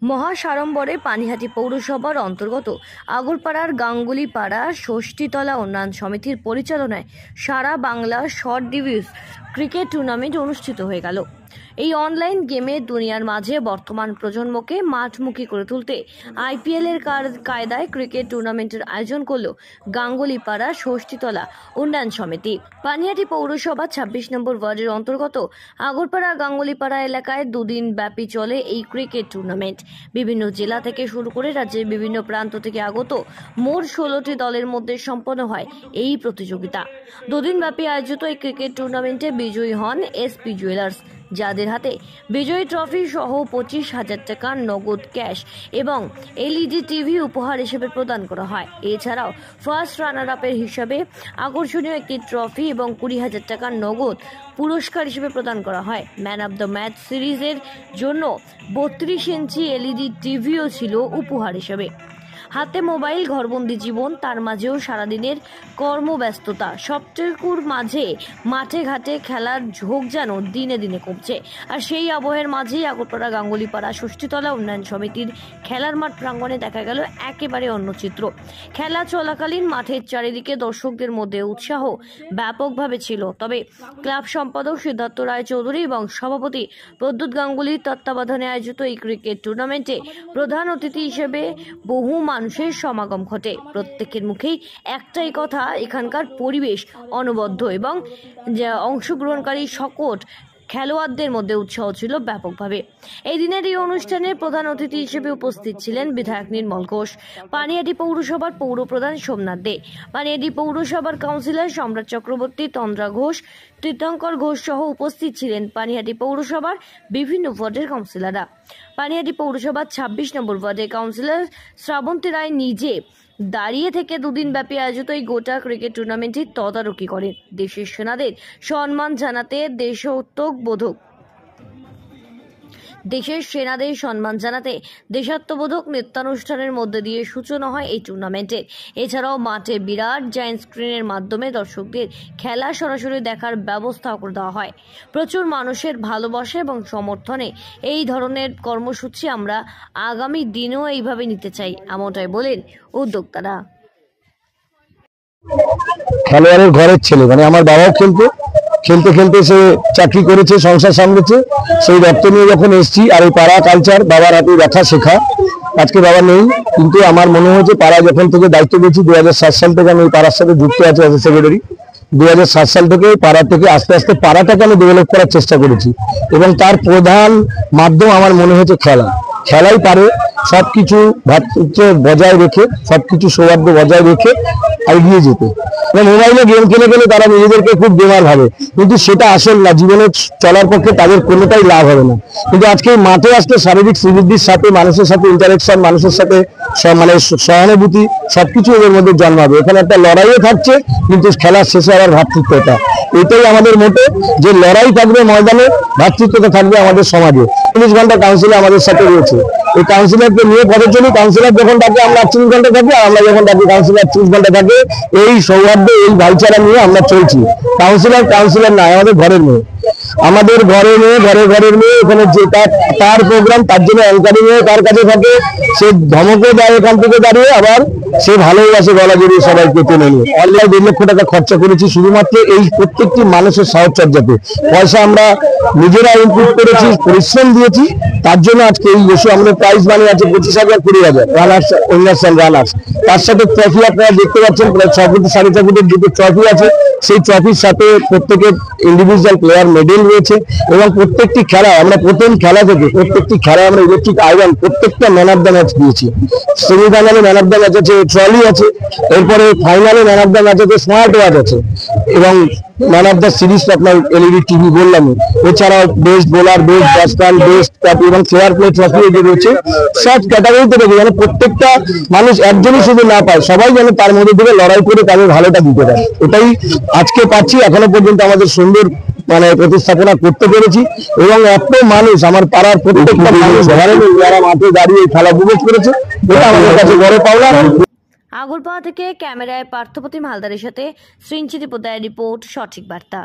মহাসাড়ম্বরে পানিহাটি পৌরসভার অন্তর্গত আগরপাড়ার গাঙ্গুলিপাড়া ষষ্ঠীতলা উন্নয়ন সমিতির পরিচালনায় সারা বাংলা শর্ট ডিভিউজ ক্রিকেট টুর্নামেন্ট অনুষ্ঠিত হয়ে গেল। এই অনলাইন গেমে দুনিয়ার মাঝে বর্তমান প্রজন্মকে মাঠমুখী করে তুলতে আইপিএল এর কায়দায় ক্রিকেট টুর্নামেন্টের আয়োজন করল গাঙ্গুলিপাড়া ষষ্ঠীতলা উন্নয়ন সমিতি। পানিহাটি পৌরসভা ২৬ নম্বর ওয়ার্ডের অন্তর্গত আগরপাড়া গাঙ্গুলিপাড়া এলাকায় দুদিন ব্যাপী চলে এই ক্রিকেট টুর্নামেন্ট। বিভিন্ন জেলা থেকে শুরু করে রাজ্যের বিভিন্ন প্রান্ত থেকে আগত মোট ১৬টি দলের মধ্যে সম্পন্ন হয় এই প্রতিযোগিতা। দুদিন ব্যাপী আয়োজিত এই ক্রিকেট টুর্নামেন্টে বিজয়ী হন এসপি জুয়েলার্স, যাদের হাতে বিজয়ী ট্রফি সহ ২৫,০০০ টাকার নগদ ক্যাশ এবং এলইডি টিভি উপহার হিসেবে প্রদান করা হয়। এছাড়াও ফার্স্ট রানার আপের হিসাবে আকর্ষণীয় একটি ট্রফি এবং ২০,০০০ টাকার নগদ পুরস্কার হিসেবে প্রদান করা হয়। ম্যান অব দ্য ম্যাচ সিরিজের জন্য ৩২ ইঞ্চি এলইডি টিভিও ছিল উপহার হিসেবে। হাতে মোবাইল, ঘরবন্দি জীবন, তার মাঝেও সারাদিনের কর্মব্যস্ততা, সবটুকুর মাঝে মাঠে ঘাটে খেলার ঝোঁক যেন দিনে দিনে কমছে। আর সেই আবহের মাঝেই আগরপাড়া গাঙ্গুলিপাড়া ষষ্ঠীতলা উন্নয়ন সমিতির খেলার মাঠ প্রাঙ্গণে দেখা গেল একেবারে অন্য চিত্র। খেলা চলাকালীন মাঠের চারিদিকে দর্শকদের মধ্যে উৎসাহ ব্যাপকভাবে ছিল। তবে ক্লাব সম্পাদক সিদ্ধার্থ রায়চৌধুরী এবং সভাপতি প্রদ্যুৎ গাঙ্গুলির তত্ত্বাবধানে আয়োজিত এই ক্রিকেট টুর্নামেন্টে প্রধান অতিথি হিসেবে বহু মানুষের সমাগম ঘটে। প্রত্যেকের মুখেই একটাই কথা, এখানকার পরিবেশ অনবদ্য এবং অংশগ্রহণকারী সকল খেলোয়াড়দের মধ্যে উৎসাহ ছিল ব্যাপকভাবে। এই দিনের এই অনুষ্ঠানে প্রধান অতিথি হিসেবে উপস্থিত ছিলেন বিধায়ক নির্মল ঘোষ, পানিহাটি পৌরসভার পৌরপ্রধান সোমনাথ দে, পানিহাটি পৌরসভার কাউন্সিলর সম্রাট চক্রবর্তী, তন্দ্রা ঘোষ, তীর্থঙ্কর ঘোষ সহ উপস্থিত ছিলেন পানিহাটি পৌরসভার বিভিন্ন ওয়ার্ডের কাউন্সিলররা। পানিহাটি পৌরসভার ২৬ নম্বর ওয়ার্ডের কাউন্সিলর শ্রাবন্তী রায় নিজে দাঁড়িয়ে থেকে দুদিন ব্যাপী আয়োজিত এই গোটা ক্রিকেট টুর্নামেন্টটি তদারকি করেন। দেশের সেনাদের সম্মান জানাতে দেশাত্মবোধক নৃত্যানুষ্ঠানের মধ্যে দিয়ে সূচনা হয় এই টুর্নামেন্টের। এছাড়াও মাঠে বিরাট জায়ান্ট স্ক্রিনের মাধ্যমে দর্শকদের খেলা সরাসরি দেখার ব্যবস্থাও করে দেওয়া হয়। প্রচুর মানুষের ভালোবাসা এবং সমর্থনে এই ধরনের কর্মসূচি আমরা আগামী দিনেও এইভাবে নিতে চাই, এমনটাই বলেন উদ্যোক্তারা। খেলোয়াড়ের ঘরের ছেলে, মানে আমার বাবাও খেলতে খেলতে সে চাকরি করেছে, সংসার সামলেছে। সেই রক্ত নিয়ে যখন এসছি, আর এই পাড়া কালচার বাবার হাতে দেখা শেখা। আজকে বাবা নেই, কিন্তু আমার মনে হয়েছে পাড়া যখন থেকে দায়িত্ব পেয়েছি ২০০৭ সাল থেকে আমি এই পাড়ার সাথে যুক্ত আছি অ্যাজ এ সেক্রেটারি। ২০০৭ সাল থেকে পাড়া থেকে আস্তে আস্তে পাড়াটাকে আমি ডেভেলপ করার চেষ্টা করেছি এবং তার প্রধান মাধ্যম আমার মনে হয়েছে খেলাই পারে সবকিছু ভ্রাতৃত্ব বজায় রেখে, সবকিছু সৌহার্দ্য বজায় রেখে এগিয়ে যেতে। মোবাইলে গেম খেলে খেলে তারা নিজেদেরকে খুব বেমার ভাবে, কিন্তু সেটা আসল না। জীবনে চলার পক্ষে তাদের কোনোটাই লাভ হবে না। কিন্তু আজকে মাঠে আসলে শারীরিক শ্রীবৃদ্ধির সাথে, মানুষের সাথে ইন্টারেকশন, মানুষের সাথে মানে সহানুভূতি সবকিছু এদের মধ্যে জন্মাবে। এখানে একটা লড়াইও থাকছে, কিন্তু খেলার শেষে আবার ভ্রাতৃত্বতা। এটাই আমাদের মোটো, যে লড়াই থাকবে ময়দানে, ভ্রাতৃত্বতা থাকবে আমাদের সমাজে। ৩০ ঘন্টা কাউন্সিলর আমাদের সাথে রয়েছে। এই কাউন্সিলরকে নিয়ে পথে চলি। কাউন্সিলর যখন ডাকে আমরা ৩৮ ঘন্টা থাকি, আর আমরা যখন ডাকি কাউন্সিলর ৩০ ঘন্টা থাকে। এই সৌহার্দ্য, এই ভাইচারা নিয়ে আমরা চলছি। কাউন্সিলর না, আমাদের ঘরের মেয়ে, আমাদের ঘরের মেয়ে। এখানে যে তার প্রোগ্রাম, তার জন্য অ্যাঙ্কারিং তার কাছে থাকে। সে ধমকও দেয় এখান থেকে দাঁড়িয়ে, আবার সে ভালোবাসে গলা জড়িয়ে সবাইকে টেনে নিয়ে। অলরেডি ১.৫ লক্ষ টাকা খরচা করেছি শুধুমাত্র এই প্রত্যেকটি মানুষের সাহচর্যাতে। পয়সা আমরা নিজেরা ইনপুট করেছি, পরিশ্রম দিয়েছি। তার জন্য আজকে এই ইস্যু আমাদের প্রাইজ মানি আছে ২৫,০০০, ২০,০০০ রানার্স। তার সাথে ট্রফি আপনারা দেখতে পাচ্ছেন, প্রায় ৬ ফুট ৬.৫ ফুটের দুটো ট্রফি আছে। সেই ট্রফির সাথে প্রত্যেকের ইন্ডিভিজুয়াল প্লেয়ার মেডেল রয়েছে এবং প্রত্যেকটি খেলায় আমরা প্রথম খেলা থেকে প্রত্যেকটি খেলায় আমরা ইলেকট্রিক আয়রন প্রত্যেকটা ম্যান অফ দ্য ম্যাচ দিয়েছি। সেমিফাইনালে ম্যান অফ দ্য ম্যাচ আছে, ট্রলি আছে। এরপরে ফাইনালে ম্যান অফ দ্য ম্যাচ আছে, স্মার্ট ওয়াচ আছে এবং ম্যান অফ দ্য সিরিজ আপনার এলইডি টিভি বললাম। এছাড়াও best bowler, best batsman, best trophy এবং ফেয়ার প্লে ট্রফি এদের রয়েছে। সব ক্যাটাগরিতে রয়েছে, যেন প্রত্যেকটা মানুষ একজনই শুধু না পায়, সবাই যেন তার মধ্যে থেকে লড়াই করে তাদের ভালোটা দিতে পারে। এটাই আজকে পাচ্ছি। এখনো পর্যন্ত আমাদের সুন্দর প্রতিস্থাপনা করতে পেরেছি এবং এত মানুষ, আমার পাড়ার প্রত্যেকটা মানুষ যারা মাঠে দাঁড়িয়ে খেলা উপভোগ করেছে, এটা আমাদের কাছে বড় পাওনা। আগরপাড়া থেকে ক্যামেরায় পার্থপ্রতিম হালদারের সাথে শ্রীঞ্চিতি পোদ্দারের রিপোর্ট, সঠিক বার্তা।